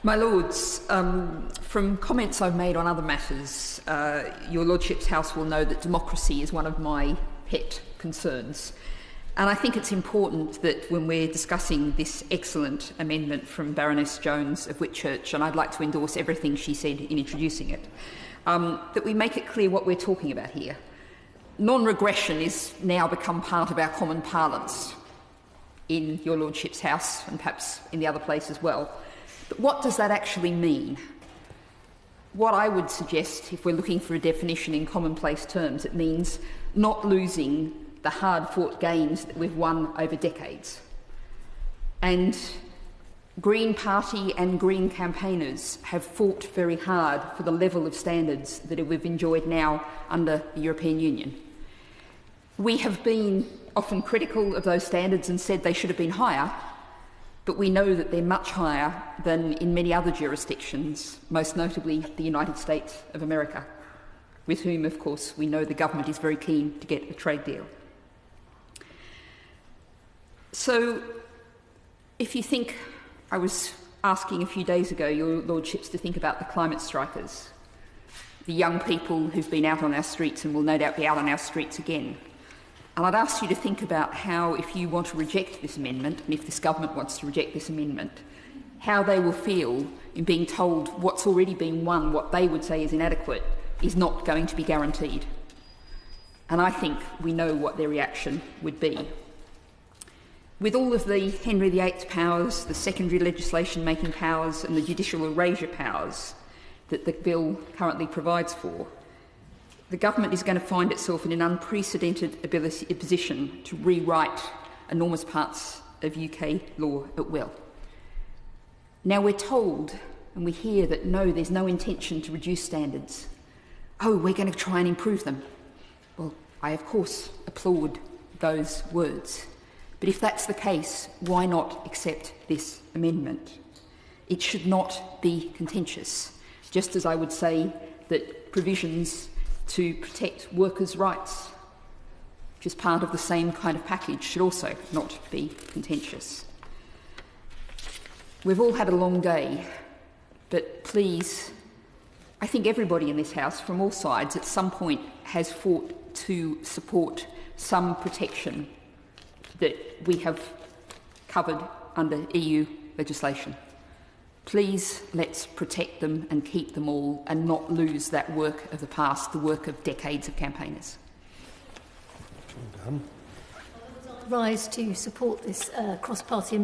My Lords, from comments I've made on other matters, your Lordship's House will know that democracy is one of my pet concerns. And I think it's important that when we're discussing this excellent amendment from Baroness Jones of Whitchurch, and I'd like to endorse everything she said in introducing it, that we make it clear what we're talking about here. Non-regression is now become part of our common parlance in your Lordship's House and perhaps in the other place as well. But what does that actually mean? What I would suggest, if we're looking for a definition in commonplace terms, it means not losing the hard-fought gains that we've won over decades. And Green Party and Green campaigners have fought very hard for the level of standards that we've enjoyed now under the European Union. We have been often critical of those standards and said they should have been higher, but we know that they're much higher than in many other jurisdictions, most notably the United States of America, with whom, of course, we know the government is very keen to get a trade deal. So, if you think, I was asking a few days ago your Lordships to think about the climate strikers, the young people who've been out on our streets and will no doubt be out on our streets again. And I'd ask you to think about how, if you want to reject this amendment, and if this government wants to reject this amendment, how they will feel in being told what's already been won, what they would say is inadequate, is not going to be guaranteed. And I think we know what their reaction would be. With all of the Henry VIII powers, the secondary legislation-making powers and the judicial erasure powers that the bill currently provides for, the government is going to find itself in an unprecedented position to rewrite enormous parts of UK law at will. Now we're told, and we hear that no, there's no intention to reduce standards. Oh, we're going to try and improve them. Well, I of course applaud those words. But if that's the case, why not accept this amendment? It should not be contentious, just as I would say that provisions to protect workers' rights, which is part of the same kind of package, should also not be contentious. We've all had a long day, but please, I think everybody in this House, from all sides, at some point has fought to support some protection that we have covered under EU legislation. Please, let's protect them and keep them all and not lose that work of the past, the work of decades of campaigners. Rise to support this cross-party